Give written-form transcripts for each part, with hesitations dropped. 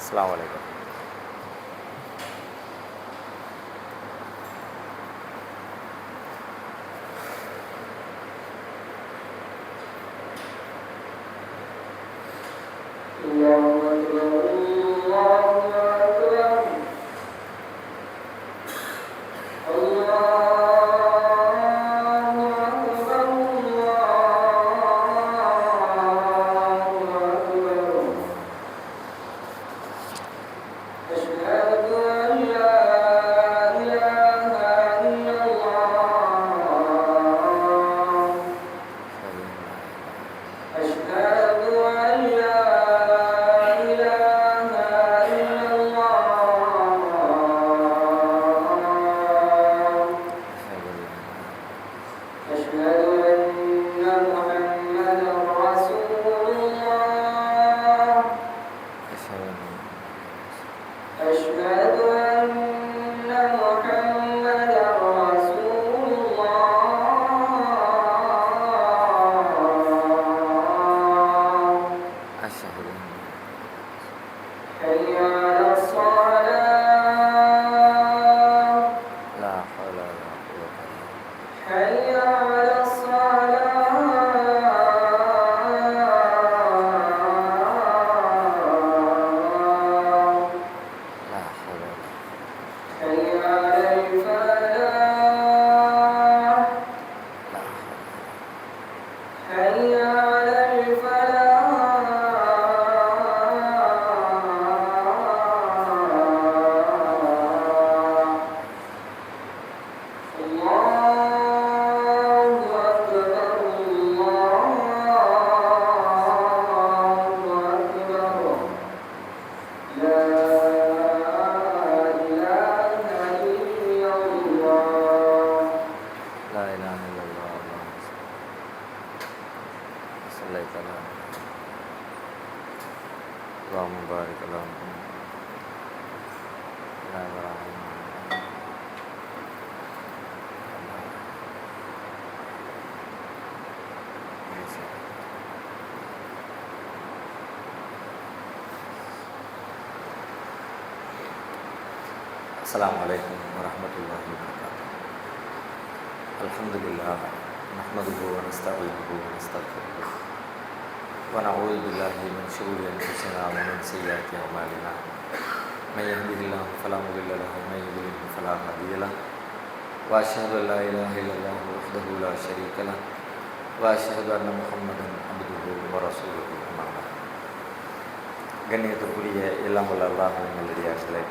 அஸ்ஸலாமு அலைக்கும். அஸ்ஸலாமு அலைக்கும் வரஹ்மத்துல்லாஹி வபரகாத்துஹு. அல்ஹம்துலில்லாஹ் நஹ்மதுஹு வ நஸ்தஈனுஹு வ நஸ்தக்ஃபிருஹு வ நஊது பில்லாஹி மின் ஷுரூரி அன்ஃபுஸினா வ மின் ஸய்யிஆத்தி அஅமாலினா. மன் யஹ்திஹில்லாஹு ஃபலா முضில்ல லஹு வ மன் யுضلل ஃபலா ஹாதிய லஹு. வ அஷ்ஹது அன் லா இலாஹா இல்லல்லாஹு வஹ்தஹு லா ஷரீக லஹு வ அஷ்ஹது அன்ன முஹம்மதன் அப்துஹு வ ரசூலுஹு. அம்மா பஅத். கண்ணியத்திற்குரிய எல்லாம் வல்ல அல்லாஹ்வின் நல்லடியார்களே,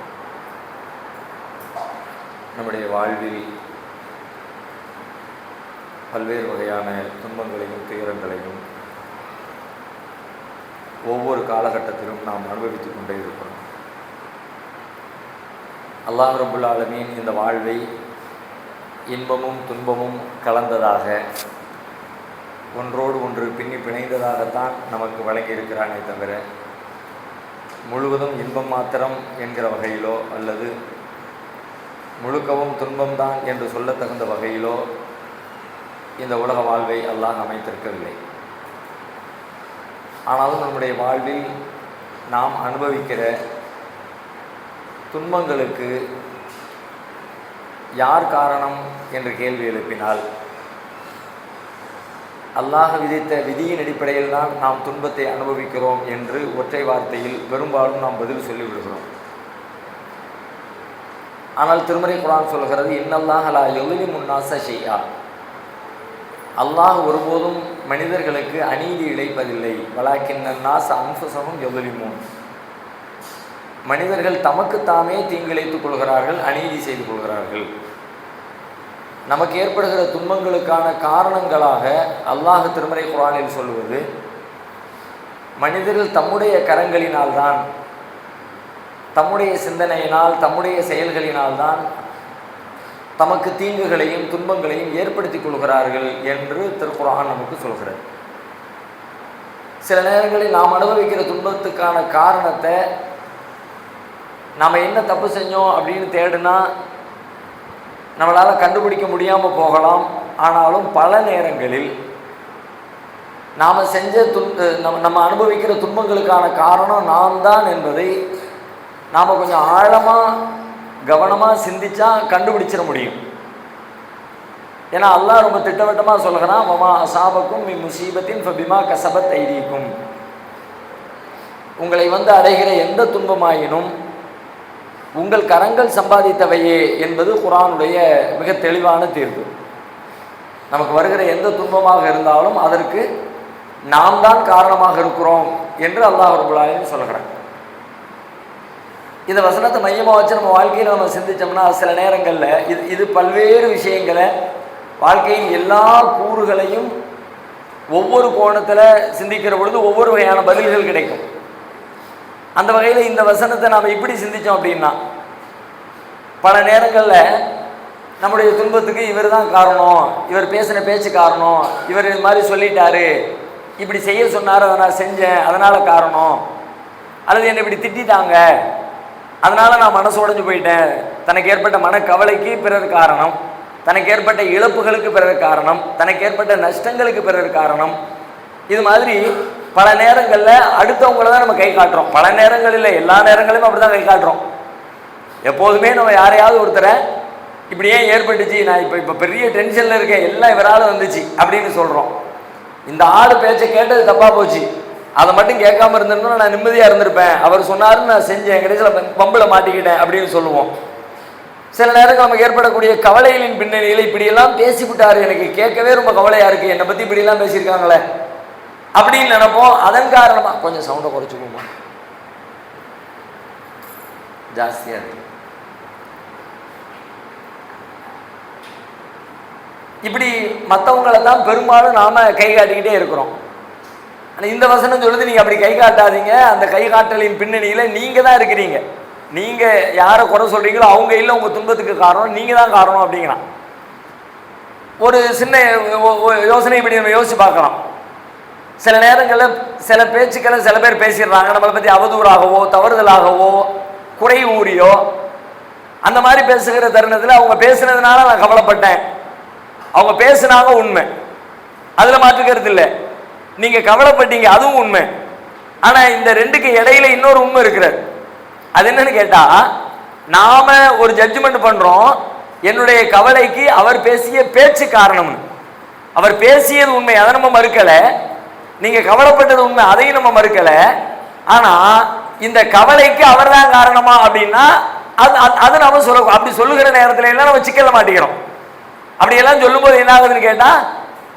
நம்முடைய வாழ்வில் பல்வேறு வகையான துன்பங்களையும் துயரங்களையும் ஒவ்வொரு காலகட்டத்திலும் நாம் அனுபவித்துக் கொண்டே இருக்கிறோம். அல்லாஹ் ரப்புல் ஆலமீன் இந்த வாழ்வை இன்பமும் துன்பமும் கலந்ததாக, ஒன்றோடு ஒன்று பின்னி பிணைந்ததாகத்தான் நமக்கு வழங்கியிருக்கிறானே தவிர முழுவதும் இன்பம் மாத்திரம் என்கிற வகையிலோ அல்லது முழுக்கவும் துன்பம்தான் என்று சொல்ல தகுந்த வகையிலோ இந்த உலக வாழ்வை அல்லாஹ் அமைத்திருக்கவில்லை. ஆனாலும் நம்முடைய வாழ்வில் நாம் அனுபவிக்கிற துன்பங்களுக்கு யார் காரணம் என்று கேள்வி எழுப்பினால், அல்லாஹ் விதித்த விதியின் அடிப்படையில் தான் நாம் துன்பத்தை அனுபவிக்கிறோம் என்று ஒற்றை வார்த்தையில் பெரும்பாலும் நாம் பதில் சொல்லிவிடுகிறோம். ஆனால் திருமறை குர்ஆன் சொல்கிறது, இன்னல்லாஹ லா யظ்லிமு ன்னாஸ ஷைஆ. அல்லாஹ் ஒருபோதும் மனிதர்களுக்கு அநீதி இழைப்பதில்லை. வலாக்கின்ன ன்னாஸ அன்ஃபுஸஹும் யظ்லிமூன். மனிதர்கள் தமக்குத்தாமே தீங்கிழைத்துக் கொள்கிறார்கள், அநீதி செய்து கொள்கிறார்கள். நமக்கு ஏற்படுகிற துன்பங்களுக்கான காரணங்களாக அல்லாஹ் திருமறை குர்ஆனில் சொல்வது, மனிதர்கள் தம்முடைய கரங்களினால்தான், தம்முடைய சிந்தனையினால், தம்முடைய செயல்களினால்தான் தமக்கு தீங்குகளையும் துன்பங்களையும் ஏற்படுத்தி கொள்கிறார்கள் என்று திருக்குர்ஆன் நமக்கு சொல்கிறது. சில நேரங்களில் நாம் அனுபவிக்கிற துன்பத்துக்கான காரணத்தை நாம் என்ன தப்பு செஞ்சோம் அப்படின்னு தேடினா நம்மளால் கண்டுபிடிக்க முடியாமல் போகலாம். ஆனாலும் பல நேரங்களில் நாம் செஞ்ச நம்ம அனுபவிக்கிற துன்பங்களுக்கான காரணம் நாம் தான் என்பதை நாம் கொஞ்சம் ஆழமாக கவனமாக சிந்திச்சா கண்டுபிடிச்சிட முடியும். ஏன்னா அல்லாஹ் ரொம்ப திட்டவட்டமாக சொல்கிறான், வமா அசாபக்கும் மி முசீபத்தின் ஃபபிமா கசபத் ஐதீக்கும். உங்களை அடைகிற எந்த துன்பமாயினும் உங்கள் கரங்கள் சம்பாதித்தவையே என்பது குர்ஆனுடைய மிக தெளிவான தீர்ப்பு. நமக்கு வருகிற எந்த துன்பமாக இருந்தாலும் அதற்கு நாம் தான் காரணமாக இருக்கிறோம் என்று அல்லாஹ் ரப்பல் ஆலமீன் சொல்கிறான். இந்த வசனத்தை மையமாக வச்சு நம்ம வாழ்க்கையில் நம்ம சிந்திச்சோம்னா சில நேரங்களில் இது பல்வேறு விஷயங்களை வாழ்க்கையின் எல்லா கூறுகளையும் ஒவ்வொரு கோணத்தில் சிந்திக்கிற பொழுது ஒவ்வொரு வகையான பதில்கள் கிடைக்கும். அந்த வகையில் இந்த வசனத்தை நாம் இப்படி சிந்தித்தோம் அப்படின்னா, பல நேரங்களில் நம்முடைய துன்பத்துக்கு இவர் தான் காரணம், இவர் பேசின பேச்சு காரணம், இவர் இது மாதிரி சொல்லிட்டாரு, இப்படி செய்ய சொன்னார், அதை நான் செஞ்சேன் அதனால் காரணம், அல்லது என்னை இப்படி திட்டாங்க அதனால் நான் மனசு உடைஞ்சு போயிட்டேன், தனக்கு ஏற்பட்ட மனக்கவலைக்கு பிறர் காரணம், தனக்கு ஏற்பட்ட இழப்புகளுக்கு பிறர் காரணம், தனக்கு ஏற்பட்ட நஷ்டங்களுக்கு பிறர் காரணம். இது மாதிரி பல நேரங்களில் அடுத்தவங்கள தான் நம்ம கை காட்டுறோம். பல நேரங்களில் எல்லா நேரங்களிலும் அப்படி தான் கை காட்டுறோம். எப்போதுமே நம்ம யாரையாவது ஒருத்தரை இப்படி ஏன் ஏற்பட்டுச்சு, நான் இப்போ பெரிய டென்ஷனில் இருக்கேன், எல்லாம் இவரால் வந்துச்சு அப்படின்னு சொல்கிறோம். இந்த ஆடு பேச்சை கேட்டது தப்பாக போச்சு, அதை மட்டும் கேட்காம இருந்திருந்தோம் நான் நிம்மதியாக இருந்திருப்பேன், அவர் சொன்னாருன்னு நான் செஞ்சேன், கடைசியில் பம்பில் மாட்டிக்கிட்டேன் அப்படின்னு சொல்லுவோம். சில நேரங்கள் நமக்கு ஏற்படக்கூடிய கவலைகளின் பின்னணியில் இப்படியெல்லாம் பேசிவிட்டாரு, எனக்கு கேட்கவே ரொம்ப கவலையாக இருக்குது, என்னை பற்றி இப்படியெல்லாம் பேசியிருக்காங்களே அப்படின்னு நினைப்போம். அதன் காரணமாக கொஞ்சம் சவுண்டை குறைச்சிக்குமா, ஜாஸ்தியாக இருக்கு. இப்படி மற்றவங்களை தான் பெரும்பாலும் நாம் கை காட்டிக்கிட்டே இருக்கிறோம். ஆனால் இந்த வசனம் சொல்லுது, நீங்கள் அப்படி கை காட்டாதீங்க, அந்த கை காட்டலின் பின்னணியில் நீங்கள் தான் இருக்கிறீங்க, நீங்கள் யாரை குறை சொல்கிறீங்களோ அவங்க இல்லை உங்கள் துன்பத்துக்கு காரணம், நீங்கள் தான் காரணம் அப்படிங்கிறான். ஒரு சின்ன யோசனை இப்படி நம்ம யோசிச்சு பார்க்கலாம். சில நேரங்களில் சில பேச்சுக்களை சில பேர் பேசிடுறாங்க, நம்மளை பற்றி அவதூறாகவோ தவறுதலாகவோ குறை ஊறியோ அந்த மாதிரி பேசுகிற தருணத்தில் அவங்க பேசுனதுனால நான் கவலைப்பட்டேன், அவங்க பேசுனாங்க உண்மை, அதில் மாற்றுக்கிறது இல்லை, நீங்கள் கவலைப்பட்டீங்க அதுவும் உண்மை. ஆனால் இந்த ரெண்டுக்கு இடையில இன்னொரு உண்மை இருக்கிறது. அது என்னன்னு கேட்டால், நாம ஒரு ஜட்ஜ்மெண்ட் பண்ணுறோம், என்னுடைய கவலைக்கு அவர் பேசிய பேச்சு காரணம்னு. அவர் பேசியது உண்மை, அதை நம்ம மறுக்கலை, நீங்கள் கவலைப்பட்டது உண்மை, அதையும் நம்ம மறுக்கலை. ஆனால் இந்த கவலைக்கு அவர் தான் காரணமா அப்படின்னா அது நம்ம சொல்ல, அப்படி சொல்லுகிற நேரத்தில் எல்லாம் நம்ம சிக்கல மாட்டேங்கிறோம். அப்படியெல்லாம் சொல்லும்போது என்ன ஆகுதுன்னு கேட்டால்,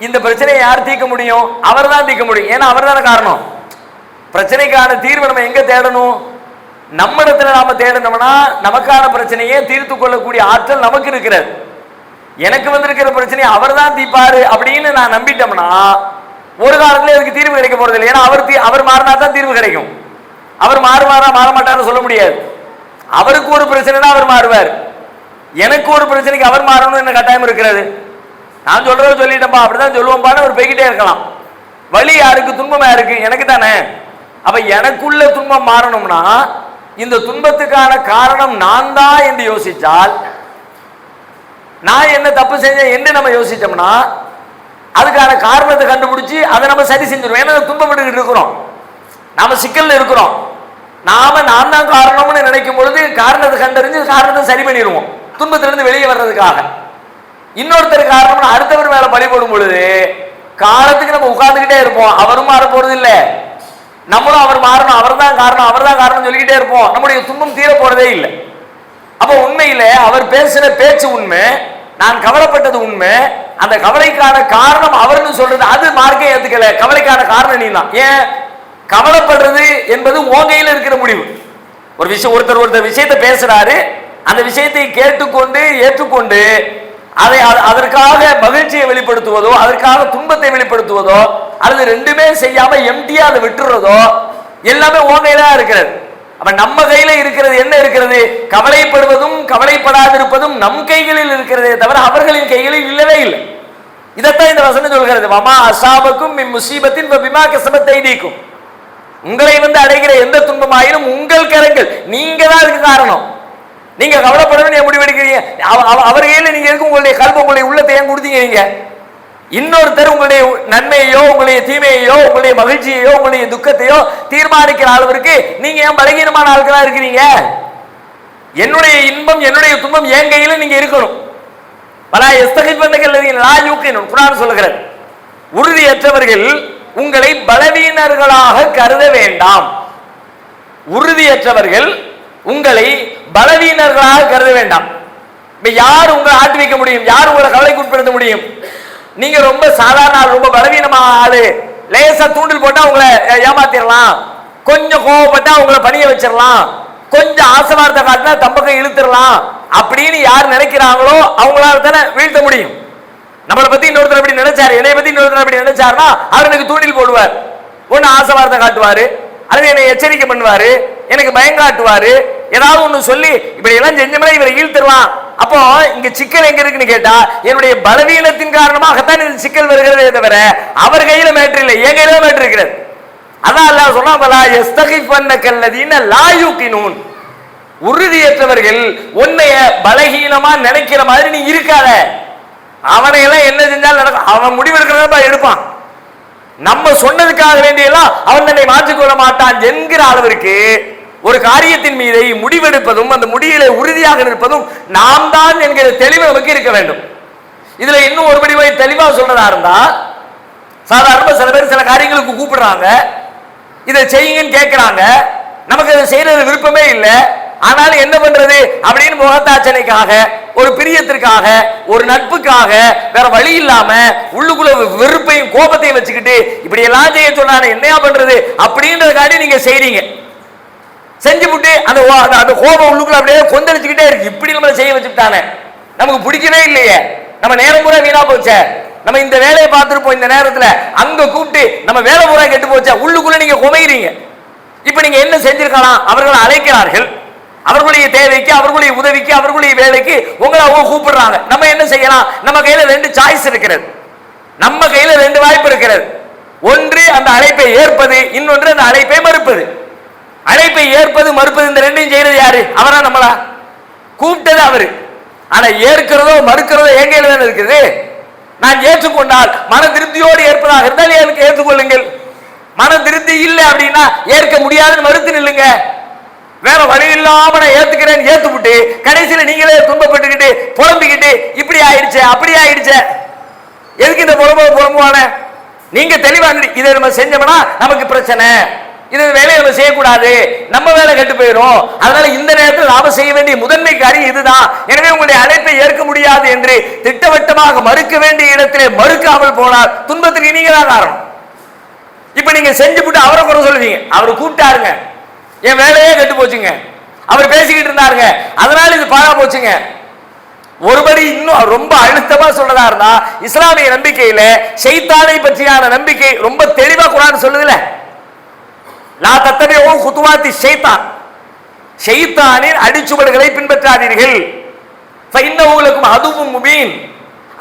இந்த பிரச்சனையை யார் தீர்க்க முடியும், அவர் தான் தீர்க்க முடியும், ஏன்னா அவர் தானே காரணம். பிரச்சனைக்கான தீர்வு நம்ம எங்கே தேடணும், நம்மிடத்துல நாம தேடணும்னா நமக்கான பிரச்சனையை தீர்த்து கொள்ளக்கூடிய ஆற்றல் நமக்கு இருக்கிறது. எனக்கு வந்திருக்கிற பிரச்சனையை அவர் தான் தீர்ப்பாரு அப்படின்னு நான் நம்பிட்டோம்னா ஒரு காலத்துல அதுக்கு தீர்வு கிடைக்க போறது இல்லை. ஏன்னா அவர் மாறினா தான் தீர்வு கிடைக்கும். அவர் மாறுவாரா மாற மாட்டார்னு சொல்ல முடியாது. அவருக்கு ஒரு பிரச்சனைனா அவர் மாறுவார், எனக்கு ஒரு பிரச்சனைக்கு அவர் மாறணும்னு என்ன கட்டாயம் இருக்கிறது. நான் சொல்றத சொல்லிட்டேன்பா அப்படிதான் சொல்லுவோம்பான்னு அவர் போய்கிட்டே இருக்கலாம். வலி யாருக்கு, துன்பம் யாருக்கு, எனக்கு தானே. அப்ப எனக்குள்ள துன்பம் மாறணும்னா இந்த துன்பத்துக்கான காரணம் நான் தான் என்று யோசிச்சால், நான் என்ன தப்பு செஞ்சேன் என்று நம்ம யோசிச்சோம்னா அதுக்கான காரணத்தை கண்டுபிடிச்சு அதை நம்ம சரி செஞ்சிருவோம். ஏன்னா துன்பப்பட்டு இருக்கிறோம், நாம சிக்கல்ல இருக்கிறோம், நான் தான் காரணம்னு நினைக்கும் பொழுது காரணத்தை கண்டறிஞ்சு காரணத்தை சரி பண்ணிடுவோம் துன்பத்திலிருந்து வெளியே வர்றதுக்காக. இன்னொருத்தர் காரணம்னு அடுத்தவர் மேல பழி போடும் பொழுது காலத்துக்கு நம்ம உட்கார்ந்துகிட்டே இருப்போம். அவரும் மாற போறது இல்லை, நம்மளும் அவர் மாறணும், அவர் தான் காரணம் சொல்லிக்கிட்டே இருப்போம். நம்முடைய துன்பம் தீர போறதே இல்லை. அப்ப உண்மையில அவர் பேசின பேச்சு உண்மை, நான் கவலைப்பட்டது உண்மை, அந்த கவலைக்கான காரணம் அவர்னு சொல்றது அது மார்க்கே ஏத்துக்கல. கவலைக்கான காரணம் நீ தான். ஏன் கவலைப்படுறது என்பது உங்கையில் இருக்கிற முடிவு. ஒருத்தர் விஷயத்தை பேசுறாரு, அந்த விஷயத்தை கேட்டுக்கொண்டு ஏற்றுக்கொண்டு அதற்காக மகிழ்ச்சியை வெளிப்படுத்துவதோ அதற்காக துன்பத்தை வெளிப்படுத்துவதோ அல்லது ரெண்டுமே செய்யாம எம்டியா அதை விட்டுறதோ எல்லாமே உன் கையில தான் இருக்கிறது. அப்ப நம்ம கையில இருக்கிறது என்ன இருக்கிறது, கவலைப்படுவதும் கவலைப்படாதிருப்பதும் நம் கைகளில் இருக்கிறதே தவிர அவர்களின் கைகளில் இல்லவே இல்லை. இதைத்தான் இந்த வசனம் சொல்கிறது. வமா அசாபக்கும் மின் முசீபத்தின் பிமா கஸபத் ஐதீக்கும். உங்களை அடைகிற எந்த துன்பமாயினும் உங்கள் கரங்கள், நீங்க தான் அதுக்கு காரணம். நீங்க கவலைப்படணும் முடிவெடுக்கிறீங்க, அவர் கையில நீங்க எதுக்கு உங்களுடைய கல்வி உங்களுடைய உள்ளத்தை ஏன் கொடுத்தீங்க, நீங்க இன்னொருத்தர் உங்களுடைய நன்மையோ உங்களுடைய தீமையோ உங்களுடைய மகிழ்ச்சியையோ உங்களுடைய துக்கத்தையோ தீர்மானிக்கிற அளவிற்கு நீங்க ஏன் பலகீனமான ஆட்களா இருக்கிறீங்க? என்னுடைய இன்பம் என்னுடைய துன்பம் என் கையில நீங்க இருக்கணும். பல எஸ்தகிப்பந்தகள் குர்ஆன் சொல்லுகிறது, உறுதியற்றவர்கள் உங்களை பலவீனர்களாக கருத வேண்டாம். உறுதியற்றவர்கள் உங்களை பலவீனர்களாக கருத வேண்டாம். யார் உங்களை ஆட்டி வைக்க முடியும்? யார் உங்களை கவலைக்கு உட்படுத்த முடியும்? நீங்க ரொம்ப சாதாரண ஆள், ரொம்ப பலவீனமான ஆளு, லேசா தூண்டில் போட்டா உங்களை ஏமாத்திரலாம், கொஞ்சம் கோவப்பட்டா உங்களை பணிய வச்சிடலாம், கொஞ்சம் ஆசவார்த்தை காட்டினா தம்பக்கம் இழுத்துடலாம் அப்படின்னு யார் நினைக்கிறாங்களோ அவங்களால தானே வீழ்த்த முடியும். நம்மளை பத்தி இன்னொருத்தர் அப்படி நினைச்சாரு, என்னை பத்தி இன்னொருத்தர் அப்படி நினைச்சாருன்னா அவர் எனக்கு தூண்டில் போடுவார், ஒன்னு ஆசவார்த்தை காட்டுவாரு, அல்லது என்னை எச்சரிக்கை பண்ணுவாரு, எனக்கு பயம் காட்டுவாரு, ஏதாவது ஒண்ணு சொல்லி இப்படி எல்லாம் செஞ்சோம்னா இவரை ஈழ்த்திடலாம். அப்போ இங்க சிக்கல் எங்க இருக்குன்னு கேட்டா என்னுடைய பலவீனத்தின் காரணமாகத்தான் இந்த சிக்கல் வருகிறதே தவிர அவர் கையில மேட்டர் இல்லை, என் கையில மேட்டர் இருக்கிறது. அதான் அல்லாஹ் சொல்றான், உறுதியற்றவர்கள் உன்னைய பலகீனமா நினைக்கிற மாதிரி நீ இருக்காத. அவனை எல்லாம் என்ன செஞ்சாலும் நடக்கும், அவன் முடிவெடுக்கிறத எடுப்பான். நம்ம சொன்னதுக்காக வேண்டியெல்லாம் அவன் தன்னை மாற்றிக்கொள்ள மாட்டான் என்கிற அளவிற்கு ஒரு காரியத்தின் மீது முடிவெடுப்பதும் அந்த முடிவிலே உறுதியாக இருப்பதும் நாம் தான் என்கிற தெளிவு நமக்கு இருக்க வேண்டும். இதுல இன்னும் ஒருபடி தெளிவா சொல்றதா இருந்தா, சாதாரண சில பேர் சில காரியங்களுக்கு கூப்பிடுறாங்க, இதை செய்யுங்கன்னு கேட்கிறாங்க, நமக்கு அதை செய்யறது விருப்பமே இல்லை, ஆனாலும் என்ன பண்றது அப்படின்னு முகத்தாட்சணைக்காக, ஒரு பிரியத்திற்காக, ஒரு நட்புக்காக, வேற வழி இல்லாம உள்ளுக்குள்ள வெறுப்பையும் கோபத்தையும் வச்சுக்கிட்டு இப்படி எல்லாம் செய்ய சொன்னாங்க, என்னையா பண்றது அப்படின்றதுக்காண்டி நீங்க செய்றீங்க. செஞ்சு விட்டு அந்த கோபம் உள்ளுக்குள்ள அப்படியே கொந்தளிச்சுக்கிட்டே இருக்கு, இப்படி நம்மளை செய்ய வச்சுட்டானே, நமக்கு பிடிக்கவே இல்லையே, நம்ம நேரம் பூரா வீணா போச்சே, நம்ம இந்த வேலையை பார்த்துருப்போம், இந்த நேரத்துல அங்க கூப்பிட்டு நம்ம வேலை பூரா கெட்டு போச்சா, உள்ளுக்குள்ள நீங்க குமைகிறீங்க. இப்ப நீங்க என்ன செஞ்சிருக்கலாம்? அவர்கள் அழைக்கிறார்கள், அவர்களுடைய தேவைக்கு, அவர்களுடைய உதவிக்கு, அவர்களுடைய வேலைக்கு உங்களை அவங்க கூப்பிடுறாங்க. நம்ம என்ன செய்யலாம்? நம்ம கையில ரெண்டு சாய்ஸ் இருக்கிறது, நம்ம கையில ரெண்டு வாய்ப்பு இருக்கிறது. ஒன்று அந்த அழைப்பை ஏற்பது, இன்னொன்று அந்த அழைப்பை மறுப்பது. அழைப்பை ஏற்பது மறுப்பது இந்த ரெண்டையும் செய்யறது யாரு? அவரா நம்மளா? கூப்பிட்டது அவரு, ஆனா ஏற்கிறதோ மறுக்கிறதோ என் கையில தானே இருக்குது. நான் ஏற்றுக்கொண்டால் மன திருப்தியோடு ஏற்பதாக இருந்தால் எனக்கு ஏற்றுக்கொள்ளுங்கள், மன திருப்தி இல்லை அப்படின்னா ஏற்க முடியாதுன்னு மறுத்து நில்லுங்க. வேற வழி இல்லாம நான் ஏத்துக்கிறேன் ஏத்துக்கிட்டு கடைசியில நீங்களே துன்பப்பட்டுக்கிட்டு புலம்பிக்கிட்டு இப்படி ஆயிடுச்சு அப்படி ஆயிடுச்சு, எதுக்கு இந்த புலம்புவான? நீங்க தெளிவா இதை நம்ம செஞ்சோம்னா நமக்கு பிரச்சனை, இது வேலையை நம்ம செய்யக்கூடாது, நம்ம வேலை கெட்டு போயிடும், அதனால இந்த நேரத்தில் நாம செய்ய வேண்டிய முதன்மை காரியம் இதுதான், எனவே உங்களுடைய அழைப்பை ஏற்க முடியாது என்று திட்டவட்டமாக மறுக்க வேண்டிய இடத்திலே மறுக்காமல் போனால் துன்பத்துக்கு நீங்க தான் காரணம். இப்ப நீங்க செஞ்சு விட்டு அவரை குறை சொல்லுவீங்க, அவரு கூப்பிட்டாருங்க, என் வேலையே கெட்டு போச்சுங்க, அவர் பேசிக்கிட்டு இருந்தாருங்க, அதனால இது பாழா போச்சுங்க. ஒருபடி இன்னும் ரொம்ப அழுத்தமா சொல்றதா இருந்தா, இஸ்லாமிய நம்பிக்கையில ஷைத்தானை பற்றியான நம்பிக்கை ரொம்ப தெளிவா குர்ஆன் சொல்லுதுல, லா தத்தபிஉ குதுவாத்தி ஷைத்தான், ஷைத்தானின் அடிச்சுவடுகளை பின்பற்றாதீர்கள், ஃபஇன்னஹு லக்கும் அதுவும் முபீன்,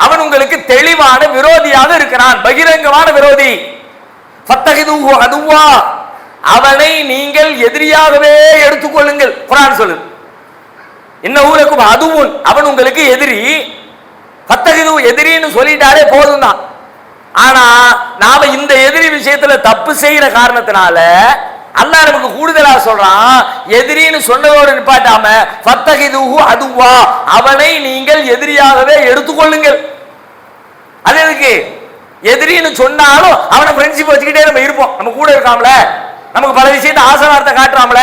அவன் உங்களுக்கு தெளிவான விரோதியாக இருக்கிறான், பகிரங்கமான விரோதி. ஃபத்தகிதுஹு அதுவா, அவனை நீங்கள் எதிரியாகவே எடுத்துக்கொள்ளுங்கள். குர்ஆன் சொல்லுது, இன்னஹு லக்கும் அதுவும், அவன் உங்களுக்கு எதிரி. ஃபத்தகிது எதிரின்னு சொல்லிட்டாலே போதும் தான். ஆனா நாம இந்த எதிரி விஷயத்துல தப்பு செய்யற காரணத்தினால அல்லாஹ் நமக்கு கூடுதலா சொல்றான், எதிரின்னு சொன்னதோடு நிப்பாட்டாம ஃபத்தகிதுஹு அதுவா, அவனை நீங்கள் எதிரியாகவே எடுத்துக்கொள்ளுங்கள். அது எதுக்கு? எதிரின்னு சொன்னாலும் அவனை ஃப்ரெண்ட்ஷிப் வச்சுக்கிட்டே நம்ம இருப்போம், நம்ம கூட இருக்காமல, நமக்கு பல விஷயத்தை ஆசை வார்த்தை காட்டுறாமல,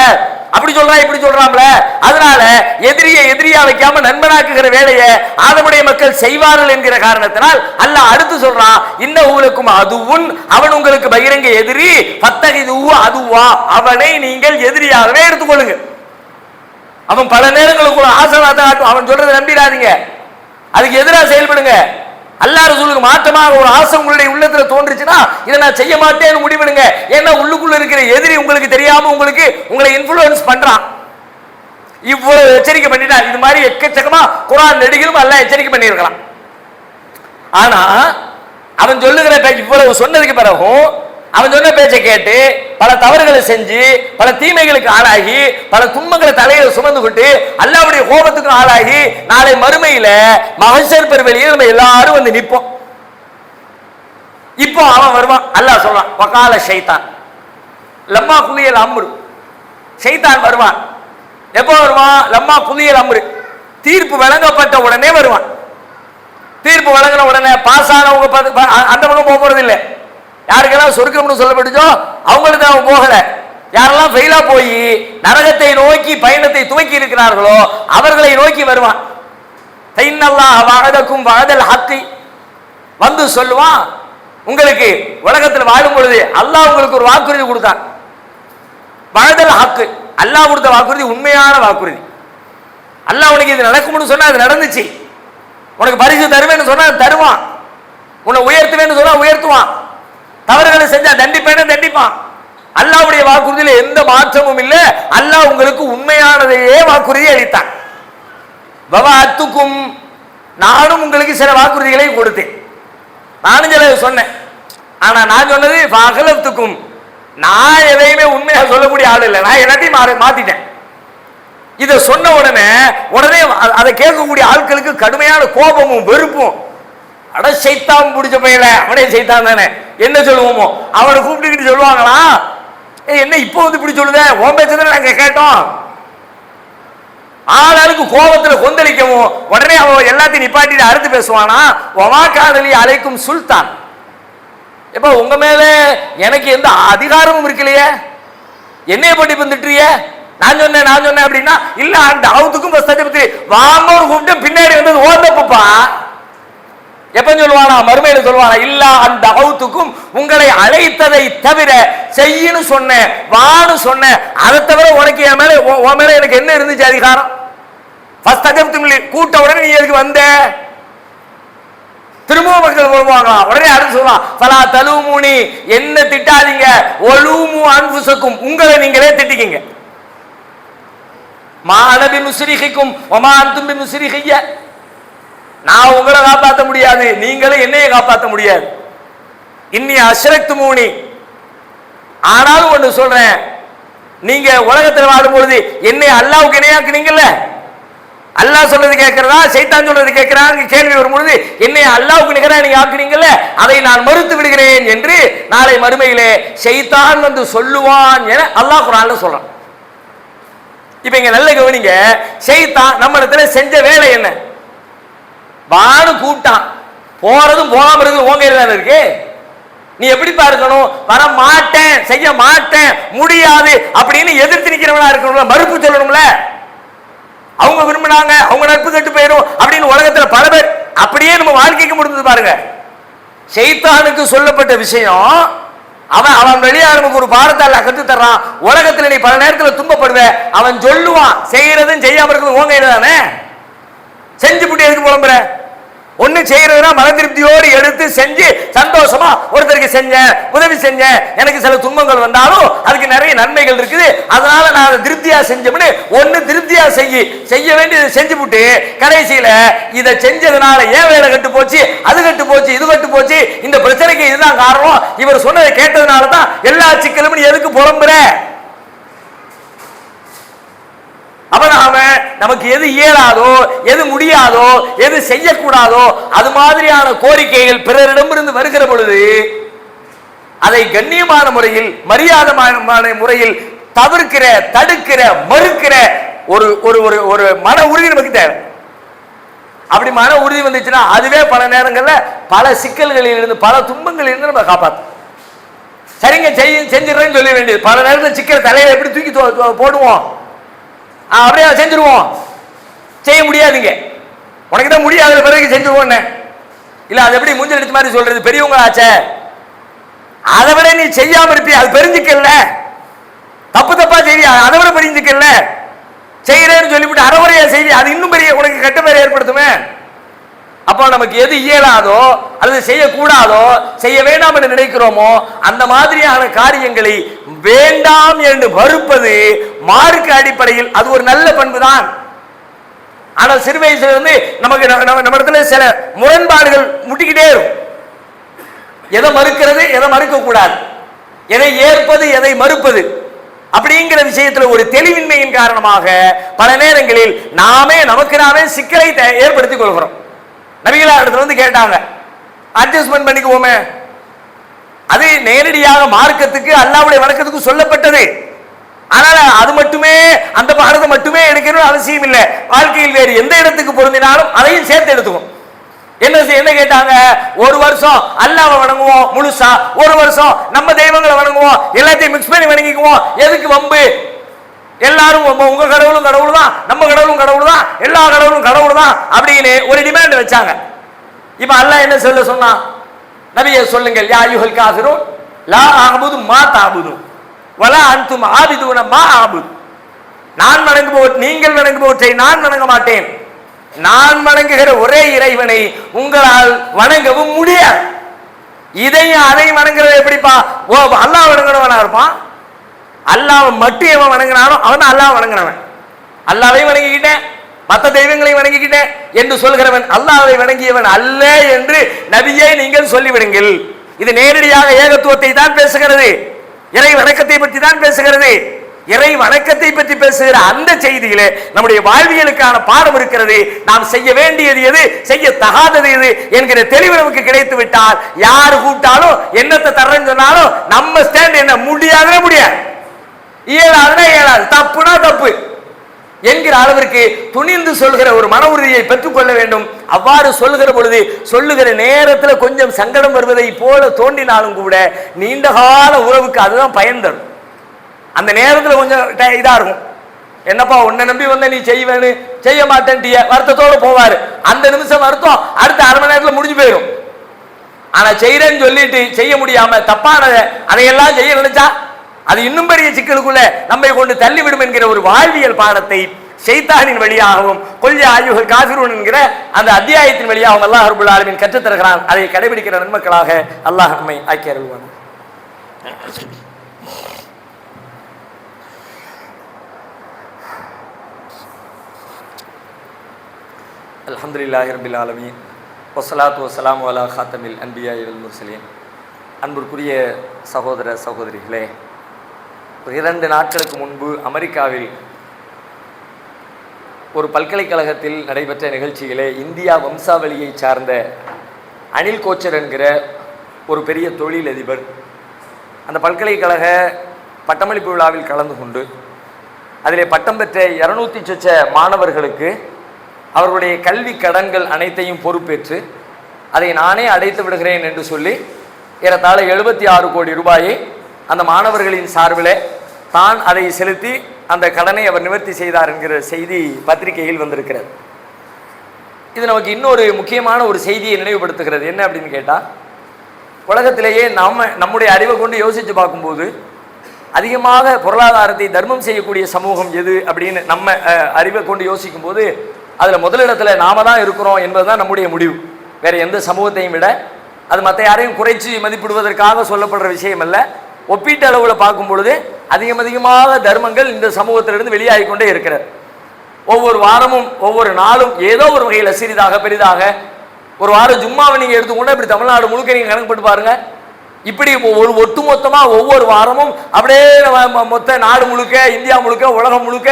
அப்படி சொல்றா இப்படி சொல்றாம்ல, அதனால எதிரியை எதிரியா வைக்காம நண்பனாக்குகிற வேலையை ஆதமுடைய மக்கள் செய்வார்கள் என்கிற காரணத்தினால் அல்லாஹ் அடுத்து சொல்றான், இன்னஹு லக்கும் அதுவும், அவன் உங்களுக்கு பகிரங்க எதிரி, ஃபத்தகிதுஹு அதுவா, அவனை நீங்கள் எதிரியாகவே எடுத்துக்கொள்ளுங்க. அவன் பல நேரங்களுக்கு ஆசை வார்த்தை காட்டும், அவன் சொல்றதை நம்பிடாதீங்க, அதுக்கு எதிராக செயல்படுங்க. அல்லாஹ் ரசூலுக்கு மாற்றமாக ஒரு ஆசை உங்களுடைய உள்ளத்துல தோன்றுச்சுன்னா இதை நான் செய்ய மாட்டேன்னு முடிவெடுங்க. ஏன்னா உள்ளுக்குள்ள இருக்கிற எதிரி உங்களுக்கு தெரியாம உங்களை இன்ஃப்ளூயன்ஸ் பண்றான். இவ்வளவு எச்சரிக்கை பண்ணிட்டா, இது மாதிரி எக்கச்சக்கமா குர்ஆன் நெடுகிலும் அல்லாஹ் எச்சரிக்கை பண்ணியிருக்கலாம். ஆனா அவன் சொல்லுகிற பேச்சு, இவ்வளவு சொன்னதுக்கு பிறகும் அவன் சொன்ன பேச்சை கேட்டு பல தவறுகளை செஞ்சு பல தீமைகளுக்கு ஆளாகி பல துன்பங்களை தலையில சுமந்துகிட்டு அல்லாஹ்வுடைய கோபத்துக்கு ஆளாகி நாளை மறுமையில மஹ்ஷர் பெருவெளியில் நம்ம எல்லாரும் வந்து நிற்போம். இப்போ அவன் வருவான். அல்லாஹ் சொல்றான், வகால ஷைத்தான் லம்மா குலியல் அம்ரு. ஷைத்தான் வருவான். எப்போ வருவான்? லம்மா குலியல் அம்ரு, தீர்ப்பு வழங்கப்பட்ட உடனே வருவான். தீர்ப்பு வழங்கின உடனே பாஸ் ஆனவங்க அந்த பக்கம் போக போறது இல்லை. யாருக்கெல்லாம் சொர்க்கம்னு சொல்லப்பட்டுச்சோ அவங்களுக்கு அவன் போகல. யாரெல்லாம் ஃபெயிலா போய் நரகத்தை நோக்கி பயணத்தை துவக்கி இருக்கிறார்களோ அவர்களை நோக்கி வருவான். தைன்னல்லாஹ் வஅதக்கும் வஅதல் ஹக்கி, வந்து சொல்லுவான், உங்களுக்கு உலகத்தில் வாழும் பொழுது அல்லாஹ் உங்களுக்கு ஒரு வாக்குறுதி கொடுத்தான். வஅதல் ஹக்கு, அல்லாஹ் கொடுத்த வாக்குறுதி உண்மையான வாக்குறுதி. அல்லாஹ் உனக்கு இது நடக்கும்னு சொன்னா அது நடந்துச்சு. உனக்கு பரிசு தருவேன்னு சொன்னா தருவான். உன்னை உயர்த்துவேன்னு சொன்னா உயர்த்துவான். தவறுகளை செஞ்சா தண்டிப்பேன்னு தண்டிப்பான். அல்லாஹ்வுடைய வாக்குறுதியில எந்த மாற்றமும் இல்லை. அல்லாஹ் உங்களுக்கு உண்மையானதையே வாக்குறுதி அளித்தான். வவஅத்துக்கும், நானும் உங்களுக்கு சில வாக்குறுதிகளை கொடுத்தேன். நானும் சில சொன்னேன். ஆனா நான் சொன்னது ஃபஅகலத்துக்கும், நான் எதையுமே உண்மையா சொல்லக்கூடிய ஆள் இல்லை. நான் எல்லாத்தையும் மாத்திட்டேன். இதை சொன்ன உடனே அதை கேட்கக்கூடிய ஆட்களுக்கு கடுமையான கோபமும் வெறுப்பும். அட சைத்தான் பிடிச்ச பையல, அவனே சைத்தான் தானே, என்ன சொல்லுவோமோ அவனை கூப்பிட்டுக்கிட்டு சொல்லுவாங்களா, என்ன இப்போ வந்து இப்படி சொல்லுத, உன் பேச்சதை நாங்க கேட்டோம். ஆளாளுக்கு கோபத்தில் கொந்தளிக்கவும் உடனே அவன் எல்லாத்தையும் நிப்பாட்டிட்டு அறுத்து பேசுவானா, ஒமா காதலி அழைக்கும் சுல்தான். எப்ப உங்க மேல எனக்கு எந்த அதிகாரமும் இருக்கலையே, என்னைய பட்டி வந்துட்டுறிய, நான் சொன்னேன் அப்படின்னா இல்ல அந்த அவுத்துக்கும் வாங்க கூப்பிட்டு பின்னாடி வந்தது ஓந்தப்பா. எப்ப சொல்லுவானா? மறுமையில சொல்லுவானா, இல்ல அந்த அவுத்துக்கும் உங்களை அழைத்ததை தவிர செய்யன்னு சொன்னேன், வான்னு சொன்னேன், அதை தவிர உனக்கு என் மேல உன் மேல எனக்கு என்ன இருந்துச்சு அதிகாரம்? கூட்ட உடனே நீ எதுக்கு வந்த? திரும்பவும் மக்கள் வருவாங்க. உடனே அடுத்து சொல்லலாம், ஃபலா தலூமுனி, என்ன திட்டாதீங்க, ஒலூமு அன்ஃபுஸக்கும், உங்களை நீங்களே திட்டிக்கிங்க. மா அன பிமுஸ்ரிஹிக்கும் வமா அன்தும் பிமுஸ்ரிஹிய, நான் உங்களை காப்பாற்ற முடியாது, நீங்களும் என்னைய காப்பாற்ற முடியாது. இன்னி அஷ்ரக்துமூனி, ஆனாலும் ஒன்று சொல்றேன், நீங்க உலகத்தில் வாழும் பொழுது என்னை அல்லாஹ்வுக்கு இணையாக்குனீங்கல்ல, அல்லாஹ் சொல்றது கேட்கிறதா சைத்தான் சொல்றது கேட்கிறாங்க கேள்வி வரும்பொழுது என்னை அல்லாஹ்வுக்கு நிகரா நீங்க ஆக்குனீங்கல்ல, அதை நான் மறுத்து விடுகிறேன் என்று நாளை மறுமையிலே சைத்தான் வந்து சொல்லுவான் என அல்லாஹ் குர்ஆன்ல சொல்றான். இப்ப இங்க நல்ல கவனிங்க, சைத்தான் நம்ம இடத்துல செஞ்ச வேலை என்ன? வானு கூட்டான், போறதும் போகாம இருக்கிறது உங்க கையில தானே இருக்கு. நீ எப்படி பார்க்கணும்? வர மாட்டேன், செய்ய மாட்டேன், முடியாது அப்படின்னு எதிர்த்து நிக்கிறவனா இருக்கணும்ல, மறுப்பு சொல்லணும்ல. அவங்க விரும்பினாங்க, அவங்க நட்பு கெட்டு போயிடும் அப்படின்னு உலகத்துல பல பேர் அப்படியே நம்ம வாழ்க்கைக்கு முடிஞ்சது பாருங்க. சைத்தானுக்கு சொல்லப்பட்ட விஷயம், அவன் வெளியே நமக்கு ஒரு பாடத்தால கத்து தர்றான். உலகத்துல நீ பல நேரத்தில் துன்பப்படுவ, அவன் சொல்லுவான், செய்யறதும் செய்யாம இருக்கிறது உங்க கையில தானே. செஞ்சு புட்டு எதுக்கு புலம்புற? ஒண்ணு செய்யறதுனா மன திருப்தியோடு எடுத்து செஞ்சு சந்தோஷமா ஒருத்தருக்கு செஞ்சேன், உதவி செஞ்சேன், எனக்கு சில துன்பங்கள் வந்தாலும் அதுக்கு நிறைய நன்மைகள் இருக்குது, அதனால நான் அதை திருப்தியா செஞ்சோம்னு ஒண்ணு திருப்தியா செய்ய வேண்டியதை செஞ்சு விட்டு கடைசியில இதை செஞ்சதுனால ஏன் வேலை கட்டு போச்சு, அது கட்டு போச்சு, இது கட்டு போச்சு, இந்த பிரச்சனைக்கு இதுதான் காரணம், இவர் சொன்னதை கேட்டதுனால தான் எல்லா சிக்கலும், எதுக்கு புலம்புற? அவன் நமக்கு எது இயலாதோ, எது முடியாதோ, எது செய்யக்கூடாதோ அது மாதிரியான கோரிக்கைகள் பிறரிடமிருந்து வருகிற பொழுது அதை கண்ணியமான முறையில், மரியாதையான முறையில் தவிர்க்கிற, தடுக்கிற, மறுக்கிற ஒரு ஒரு ஒரு மன உறுதி நமக்கு தேவை. அப்படி மன உறுதி வந்துச்சுன்னா அதுவே பல நேரங்களில் பல சிக்கல்களில் இருந்து, பல துன்பங்களில் இருந்து நம்ம காப்பாற்றும். சரிங்க செஞ்சிடறேன்னு சொல்ல வேண்டியது. பல நேரத்தில் சிக்கல் தலையை எப்படி தூக்கி போடுவோம், அப்படியே செஞ்சிருவோம். செய்ய முடியாதுங்க, உனக்கு தான் முடியாது, பிறகு செஞ்சிருவோம். இல்ல அது எப்படி மூஞ்சல் அடிச்ச மாதிரி சொல்றது? பெரியவங்க ஆச்சே, அதை விட நீ செய்யாம இருப்பிய, அது பெரிஞ்சுக்கல, தப்பு தப்பா செய்தி, அதை விட பெரிஞ்சுக்கல, செய்யறேன்னு சொல்லிவிட்டு அறவுரையா செய்தி, அது இன்னும் பெரிய உனக்கு கெட்ட பேரை ஏற்படுத்துமே. அப்போ நமக்கு எது இயலாதோ அல்லது செய்யக்கூடாதோ, செய்ய வேண்டாம் என்று நினைக்கிறோமோ அந்த மாதிரியான காரியங்களை வேண்டாம் என்று மறுப்பது மார்க்க அடிப்படையில் அது ஒரு நல்ல பண்பு தான். ஆனால் சிறு வயசுல இருந்து நமக்கு நம்ம இடத்துல சில முரண்பாடுகள் முட்டிக்கிட்டே இருக்கும். எதை மறுக்கிறது, எதை மறுக்க கூடாது, எதை ஏற்பது, எதை மறுப்பது அப்படிங்கிற விஷயத்துல ஒரு தெளிவின்மையின் காரணமாக பல நேரங்களில் நமக்கு நாமே சிக்கலை ஏற்படுத்திக் கொள்கிறோம். நபிகளா இடத்துல வந்து கேட்டாங்க, அட்ஜஸ்ட்மெண்ட் பண்ணிக்குவோமே, அது நேரடியாக மார்க்கத்துக்கு அல்லாஹ்வுடைய வணக்கத்துக்கு சொல்லப்பட்டது. ஆனால் அது மட்டுமே அந்த பாடத்தை மட்டுமே எடுக்கணும்னு அவசியம் இல்லை. வாழ்க்கையில் வேறு எந்த இடத்துக்கு பொருந்தினாலும் அதையும் சேர்த்து எடுத்துக்கும். என்ன கேட்டாங்க, ஒரு வருஷம் அல்லாஹ்வை வணங்குவோம் முழுசா, ஒரு வருஷம் நம்ம தெய்வங்களை வணங்குவோம், எல்லாத்தையும் மிக்ஸ் பண்ணி வணங்கிக்குவோம், எதுக்கு வம்பு? எல்லாரும் உங்க கடவுளும் கடவுள் தான், நம்ம கடவுளும் கடவுள் தான், எல்லா கடவுளும் கடவுள் தான் அப்படின்னு ஒரு டிமாண்ட் வச்சாங்க. இப்ப அல்லாஹ் என்ன சொன்னான், நபியே சொல்லுங்கள், யா அய்யுஹல் காஃபிரூன் லா அஅபுது மா தஅபுது வலா அன்தும் ஆபிதுன மா அஅபுது. நான் வணங்குபவர் நீங்கள் வணங்குபவற்றை நான் வணங்க மாட்டேன், நான் வணங்குகிற ஒரே இறைவனை உங்களால் வணங்கவும் முடியாது. இதையும் அதையும் வணங்குறது எப்படிப்பா? ஓ அல்லாஹ் வணங்குறவனா இருப்பான், அல்லாஹ் மட்டும் எவன் வணங்கினாலும் அவன் அல்லாஹ் வணங்கினவன். அல்லாஹ்வை வணங்கிக்கிட்டேன் மற்ற தெய்வங்களை வணங்கிக்கிட்டேன் என்று சொல்கிறவன் அல்லாஹ்வை வணங்கியவன் அல்ல என்று நபியை நீங்கள் சொல்லிவிடுங்கள். இது நேரடியாக ஏகத்துவத்தை தான் பேசுகிறது, இறை வணக்கத்தை பற்றி தான் பேசுகிறது. இறை வணக்கத்தை பற்றி பேசுகிற அந்த செய்தியிலே நம்முடைய வாழ்வியலுக்கான பாடம் இருக்கிறது. நாம் செய்ய வேண்டியது எது, செய்ய தகாதது எது என்கிற தெளிவு நமக்கு கிடைத்து விட்டால் யாரு கூப்பிட்டாலும் என்னத்தை தர்றேன்னு சொன்னாலும் நம்ம ஸ்டாண்ட் என்ன, முடியாதுன்னா முடியாது, இயலாதுன்னா இயலாது, தப்புனா தப்பு என்கிற அளவிற்கு துணிந்து சொல்கிற ஒரு மன உறுதியை பெற்றுக்கொள்ள வேண்டும். அவ்வாறு சொல்லுகிற பொழுது சொல்லுகிற நேரத்தில் கொஞ்சம் சங்கடம் வருவதை போல தோன்றினாலும் கூட நீண்ட கால உறவுக்கு அதுதான் பயன் தரும். அந்த நேரத்தில் கொஞ்சம் இதா இருக்கும், என்னப்பா உன்னை நம்பி வந்த நீ செய்வேன்னு செய்ய மாட்டேன்ட்டிய வருத்தத்தோடு போவாரு. அந்த நிமிஷம் வருத்தம் அடுத்த அரை மணி நேரத்தில் முடிஞ்சு போயிடும். ஆனா செய்யறேன்னு சொல்லிட்டு செய்ய முடியாம தப்பானதை அதையெல்லாம் செய்ய நினைச்சா அது இன்னும் பெரிய சிக்கலுக்குள்ள நம்மை கொண்டு தள்ளிவிடும் என்கிற ஒரு வாழ்வியல் பாடத்தை ஷைத்தானின் வழியாகவும் கொல் யா அய்யுஹல் காஃபிரூன் என்கிற அந்த அத்தியாயத்தின் வழியாகவும் அல்லாஹ் ரப்பல் ஆலமீன் கற்றுத் தருகிறான். அதை கடைபிடிக்கிற நன்மக்களாக அல்லாஹ் நம்மை ஆக்கி அருள்வான். அல்ஹம்துலில்லாஹி ரப்பில் ஆலமீன் வஸ்ஸலாத்து வஸ்ஸலாமு அலா காத்தமில் அன்பியாஇ வல் முர்ஸலீன். அன்புக்குரிய சகோதர சகோதரிகளே, 2 நாட்களுக்கு முன்பு அமெரிக்காவில் ஒரு பல்கலைக்கழகத்தில் நடைபெற்ற நிகழ்ச்சியிலே இந்தியா வம்சாவளியை சார்ந்த அனில் கோச்சர் என்கிற ஒரு பெரிய தொழிலதிபர் அந்த பல்கலைக்கழக பட்டமளிப்பு விழாவில் கலந்து கொண்டு அதிலே பட்டம் பெற்ற 200 சொச்ச மாணவர்களுக்கு அவர்களுடைய கல்வி கடன்கள் அனைத்தையும் பொறுப்பேற்று அதை நானே அடைத்து விடுகிறேன் என்று சொல்லி ஏறத்தாழ 76 கோடி ரூபாயை அந்த மாணவர்களின் சார்பில் தான் அதை செலுத்தி அந்த கடனை அவர் நிவர்த்தி செய்தார் என்கிற செய்தி பத்திரிகையில் வந்திருக்கிறது. இது நமக்கு இன்னொரு முக்கியமான ஒரு செய்தியை நினைவுபடுத்துகிறது. என்ன அப்படின்னு கேட்டால், உலகத்திலேயே நம்முடைய அறிவை கொண்டு யோசித்து பார்க்கும்போது அதிகமாக பொருளாதாரத்தை தர்மம் செய்யக்கூடிய சமூகம் எது அப்படின்னு நம்ம அறிவை கொண்டு யோசிக்கும் போது அதில் முதலிடத்தில் நாம தான் இருக்கிறோம் என்பதுதான் நம்முடைய முடிவு. வேறு எந்த சமூகத்தையும் விட அது மற்ற யாரையும் குறைச்சி மதிப்பிடுவதற்காக சொல்லப்படுற விஷயம் அல்ல. ஒப்பீட்டு அளவில் பார்க்கும் பொழுது அதிகமாக தர்மங்கள் இந்த சமூகத்திலிருந்து வெளியாகி கொண்டே இருக்கிறது. ஒவ்வொரு வாரமும் ஒவ்வொரு நாளும் ஏதோ ஒரு வகையில் சிறிதாக பெரிதாக ஒரு வாரம் ஜும்மாவை நீங்கள் எடுத்துக்கொண்டு இப்படி தமிழ்நாடு முழுக்க நீங்கள் கணக்கு போட்டு பாருங்க. இப்படி ஒரு ஒட்டுமொத்தமாக ஒவ்வொரு வாரமும் அப்படியே மொத்த நாடு முழுக்க, இந்தியா முழுக்க, உலகம் முழுக்க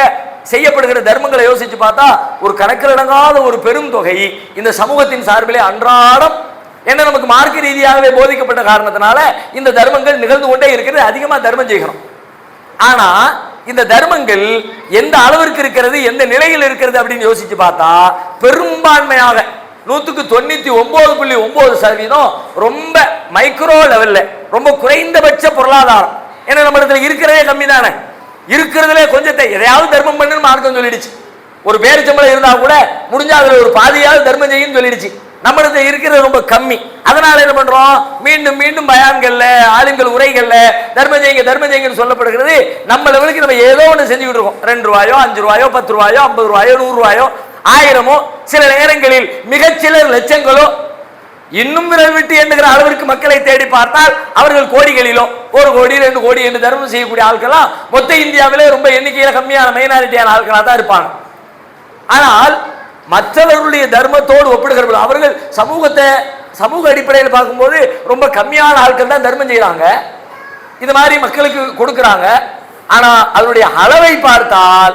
செய்யப்படுகிற தர்மங்களை யோசிச்சு பார்த்தா ஒரு கணக்கில் அடங்காத ஒரு பெரும் தொகை இந்த சமூகத்தின் சார்பிலே அன்றாடம் என்ன நமக்கு மார்க்க ரீதியாகவே போதிக்கப்பட்ட காரணத்தினால இந்த தர்மங்கள் நிகழ்ந்து கொண்டே இருக்கிறது. அதிகமாக தர்மம் செய்கிறோம். ஆனா இந்த தர்மங்கள் எந்த அளவிற்கு இருக்கிறது, எந்த நிலையில் இருக்கிறது அப்படின்னு யோசிச்சு பார்த்தா பெரும்பான்மையாக 99.9% ரொம்ப மைக்ரோ லெவல்ல, ரொம்ப குறைந்தபட்ச பொருளாதாரம். ஏன்னா நம்ம இடத்துல இருக்கிறதே கம்மி தானே, இருக்கிறதுல கொஞ்சத்தை எதையாவது தர்மம் பண்ணுன்னு மார்க்கம் சொல்லிடுச்சு. ஒரு பேரிச்சம்பளம் இருந்தா கூட முடிஞ்சா அதுல ஒரு பாதியாவது தர்மம் செய்யும் சொல்லிடுச்சு. நம்ம இடத்துல இருக்கிறது ரொம்ப கம்மி. அதனால என்ன பண்றோம், மீண்டும் மீண்டும் பயான்கள்ல ஆளுங்கள் உரைகள்ல தர்மம் செய்யுங்கன்னு சொல்லப்படுகிறது. நம்ம லெவலுக்கு நம்ம ஏதோ ஒன்று செஞ்சுக்கிட்டு இருக்கோம். 2 ரூபாயோ 5 ரூபாயோ 10 ரூபாயோ 50 ரூபாயோ 100 ரூபாயோ 1000மோ, சில நேரங்களில் மிகச்சிலர் லட்சங்களோ, இன்னும் விரல் விட்டு எண்ணுகிற அளவிற்கு மக்களை தேடி பார்த்தால் அவர்கள் கோடிகளிலோ 1 கோடி 2 கோடி என்று தர்மம் செய்யக்கூடிய ஆட்களா மொத்த இந்தியாவிலே ரொம்ப எண்ணிக்கையில கம்மியான மைனாரிட்டியான ஆட்களா தான் இருப்பாங்க. ஆனால் மற்றவர்களுடைய தர்மத்தோடு ஒப்பிடுகிற அவர்கள் சமூக அடிப்படையில் பார்க்கும்போது ரொம்ப கம்மியான ஆட்கள் தான் தர்மம் செய்யறாங்க, இது மாதிரி மக்களுக்கு கொடுக்கிறாங்க. ஆனா அதனுடைய அளவை பார்த்தால்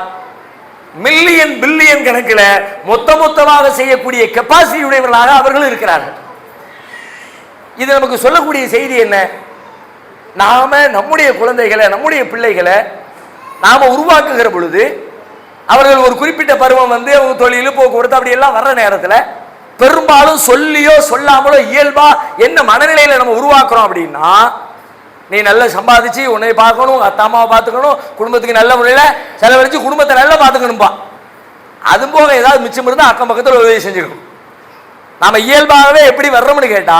மில்லியன் பில்லியன் கணக்கில் மொத்தமாக செய்யக்கூடிய கெப்பாசிட்டி உடையவர்களாக அவர்கள் இருக்கிறார்கள். இது நமக்கு சொல்லக்கூடிய செய்தி என்ன, நாம நம்முடைய குழந்தைகளை, நம்முடைய பிள்ளைகளை நாம உருவாக்குகிற பொழுது அவர்கள் ஒரு குறிப்பிட்ட பருவம் வந்து அவங்க தொழில், போக்குவரத்து அப்படி எல்லாம் வர்ற நேரத்தில் பெரும்பாலும் சொல்லியோ சொல்லாமலோ இயல்பா என்ன மனநிலையில நம்ம உருவாக்குறோம் அப்படின்னா, நீ நல்லா சம்பாதிச்சு உன்னை பார்க்கணும், அத்தா அம்மாவை பார்த்துக்கணும், குடும்பத்துக்கு நல்ல முறையில் செலவழிச்சு குடும்பத்தை நல்லா பார்த்துக்கணும்பா. அது போக ஏதாவது மிச்சம் இருந்தால் அக்கம் பக்கத்தில் உதவி செஞ்சுக்கணும். நாம இயல்பாகவே எப்படி வர்றோம்னு கேட்டா,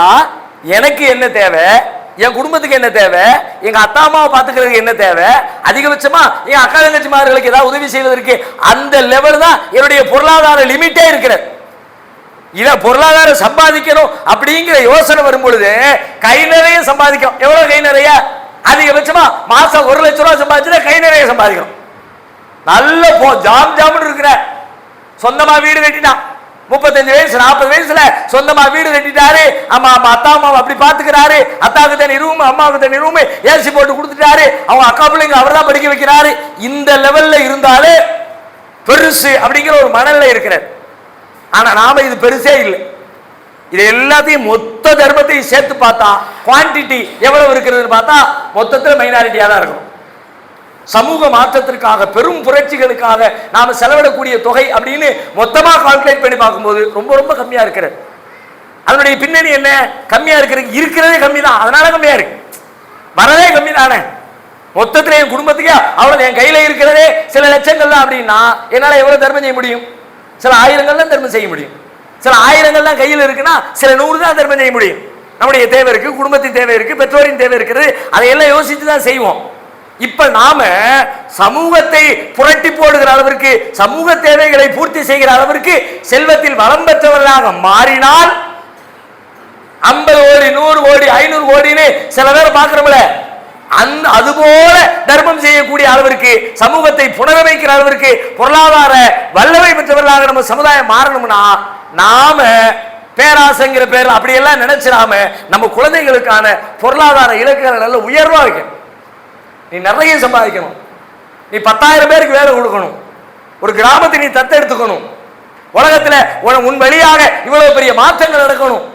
எனக்கு என்ன தேவை, என் குடும்பத்துக்கு என்ன தேவை, எங்க அத்தா அம்மாவை பார்த்துக்கிறதுக்கு என்ன தேவை, அதிகபட்சமா என் அக்கா தங்கச்சிமார்களுக்கு ஏதாவது உதவி செய்வதற்கு அந்த லெவல் தான் என்னுடைய பொருளாதார லிமிட்டே இருக்கிறது. இத பொருளாதாரம் சம்பாதிக்கணும் அப்படிங்கிற யோசனை வரும் பொழுது கை நிறைய சம்பாதிக்கணும். எவ்வளவு கை நிறைய? அதிகபட்சமா மாசம் 1 லட்சம் ரூபாய் சம்பாதிச்சுன்னா கை நிறைய சம்பாதிக்கணும். நல்ல ஜாம் ஜாம்னு இருக்கிற, சொந்தமா வீடு கட்டிட்டான், 35 வயசு 40 வயசுல சொந்தமா வீடு கட்டிட்டாரு, அம்மா அத்தா அம்மாவை அப்படி பாத்துக்கிறாரு, அத்தாவுக்கு தனி ரூம், அம்மாவுக்கு தனி ரூம், ஏசி போட்டு கொடுத்துட்டாரு, அவங்க அக்கா பிள்ளைங்க அவர் தான் படிக்க வைக்கிறாரு. இந்த லெவல்ல இருந்தாலே பெருசு அப்படிங்கிற ஒரு மனநிலை இருக்கிறது. ஆனா நாம இது பெருசே இல்லை. இது எல்லாத்தையும் மொத்த தர்மத்தையும் சேர்த்து பார்த்தா குவான்டிட்டி எவ்வளவு இருக்கிறதுன்னு பார்த்தா மொத்தத்தில் மைனாரிட்டியா தான் இருக்கும். சமூக மாற்றத்திற்காக, பெரும் புரட்சிகளுக்காக நாம செலவிடக்கூடிய தொகை அப்படின்னு மொத்தமா கால்குலேட் பண்ணி பார்க்கும்போது ரொம்ப ரொம்ப கம்மியா இருக்கிறது. அதனுடைய பின்னணி என்ன? கம்மியா இருக்கிறதே கம்மி தான், அதனால கம்மியா இருக்கு. வரதே கம்மி தானே. மொத்தத்தில் என் குடும்பத்துக்கே அவ்வளவு என் கையில இருக்கிறதே சில லட்சங்கள் தான் அப்படின்னா என்னால எவ்வளவு தர்மம் செய்ய முடியும்? சில ஆயிரங்கள் தான் தர்மம் செய்ய முடியும். சில ஆயிரங்கள் தான் கையில் இருக்குன்னா சில 100 தான் தர்மம் செய்ய முடியும். நம்முடைய தேவை இருக்கு, குடும்பத்தின் தேவை இருக்கு, பெற்றோரின் தேவை இருக்கிறது, அதையெல்லாம் யோசித்து தான் செய்வோம். இப்ப நாம சமூகத்தை புரட்டி போடுகிற அளவிற்கு, சமூக தேவைகளை பூர்த்தி செய்கிற அளவிற்கு செல்வத்தில் வளம் பெற்றவர்களாக மாறினால் 50 கோடி 100 கோடி 500 கோடின்னு சில பேர் பார்க்கிறோம்ல, அதுபோல தர்மம் செய்யக்கூடிய அளவிற்கு, சமூகத்தை புனரமைக்கிற அளவிற்கு பொருளாதார வல்லமை பெற்றவர்களாக நம்ம சமுதாயம் மாறணும்னா நாம பேராசைங்கிற பேர் அப்படியெல்லாம் நினைச்சிடாம நம்ம குழந்தைகளுக்கான பொருளாதார இலக்குகளை நல்ல உயர்வா வைக்கணும். நீ நிறைய சம்பாதிக்கணும், நீ 10,000 பேருக்கு வேலை கொடுக்கணும், ஒரு கிராமத்தை நீ தத்தெடுத்துக்கணும், உலகத்துல உன் வழியாக இவ்வளவு பெரிய மாற்றங்கள் நடக்கணும்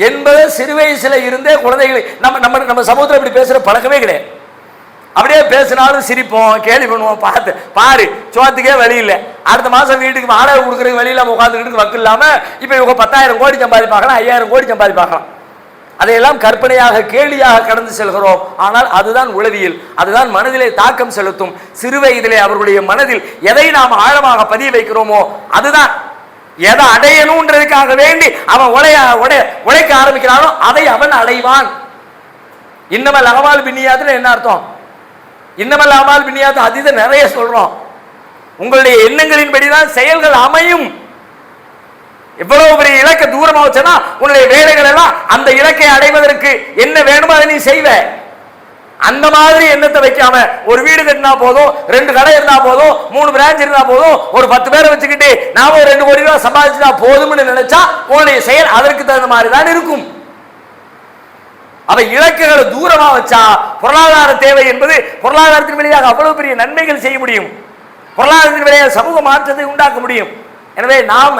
என்பது சிறு வயசுல இருந்தே குழந்தைகளை நம்ம சமூகத்தில் இப்படி பேசுற பழக்கமே கிடையாது. அப்படியே பேசினாலும் சிரிப்போம், கேள்வி பண்ணுவோம், பார்த்து பாரு சோத்துக்கே வழி இல்லை, அடுத்த மாசம் வீட்டுக்கு வாடகை கொடுக்கறதுக்கு வழி இல்லாம உட்காந்துக்கிட்டு வக்கு இல்லாம இப்ப இவங்க 10,000 கோடி சம்பாதிப்பாக்கலாம், 5,000 கோடி சம்பாதிப்பாக்கலாம். அதையெல்லாம் கற்பனையாக கேலியாக கடந்து செல்கிறோம். ஆனால் அதுதான் உளவியல், அதுதான் மனதிலே தாக்கம் செலுத்தும். சிறு வயதிலே அவர்களுடைய மனதில் எதை நாம் ஆழமாக பதிய வைக்கிறோமோ அதுதான். எதை அடையணும்ன்றதுக்காக வேண்டி அவன் உழைக்க ஆரம்பிக்கிறானோ அதை அவன் அடைவான். இன்னமல் அகமால் பின்னியாத்துல என்ன அர்த்தம்? இன்னமல் அகமால் பின்னியாத்து அதித நிறைய சொல்றோம். உங்களுடைய எண்ணங்களின் படிதான் செயல்கள் அமையும். எவ்வளவு பெரிய இலக்கை தூரமா வச்சனா உன்னுடைய வேலைகள் எல்லாம் அந்த இலக்கை அடைவதற்கு என்ன வேணுமோ அதை நீ செய்வ. அந்த மாதிரி எண்ணத்தை வைக்காம ஒரு வீடு கட்டினா போதும், 2 கடை இருந்தா போதும், 3 பிரான்ச் இருந்தா போதும், ஒரு 10 பேரை வச்சுக்கிட்டு நாம ஒரு 2 கோடி ரூபாய் சம்பாதிச்சா போதும்னு நினைச்சா உன்னுடைய செயல் அதற்கு தகுந்த மாதிரி தான் இருக்கும். அவை இலக்குகளை தூரமா வச்சா பொருளாதார தேவை என்பது பொருளாதாரத்தின் வழியாக அவ்வளவு பெரிய நன்மைகள் செய்ய முடியும், பொருளாதாரத்தின் வழியாக சமூக மாற்றத்தை உண்டாக்க முடியும். எனவே நாம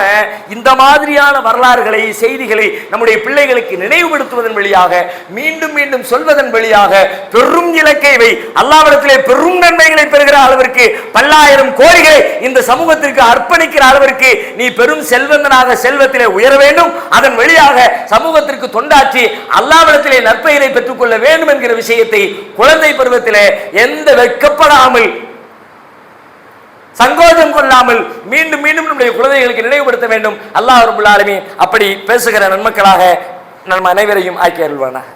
இந்த மாதிரியான வரலாறுகளை, செய்திகளை நம்முடைய பிள்ளைகளுக்கு நினைவுபடுத்துவதன் வழியாக, மீண்டும் மீண்டும் சொல்வதன் வழியாக பெரும் இலக்கை அல்லாஹ்விடத்திலே பெரும் நன்மைகளை பெறுகிற அளவிற்கு, பல்லாயிரம் கோடிகளை இந்த சமூகத்திற்கு அர்ப்பணிக்கிற அளவிற்கு நீ பெரும் செல்வந்தனாக செல்வத்திலே உயர வேண்டும். அதன் வழியாக சமூகத்திற்கு தொண்டாற்றி அல்லாஹ்விடத்திலே நற்பெயரை பெற்றுக்கொள்ள வேண்டும் என்கிற விஷயத்தை குழந்தை பருவத்திலே எந்த வெட்கப்படாமல், சங்கோஜம் கொள்ளாமல் மீண்டும் மீண்டும் நம்முடைய குழந்தைகளுக்கு நினைவுபடுத்த வேண்டும். அல்லாஹ் ரப்பல் ஆலமீன் அப்படி பேசுகிற நன்மக்களாக நம் அனைவரையும் ஆக்கி அருள்வானாக.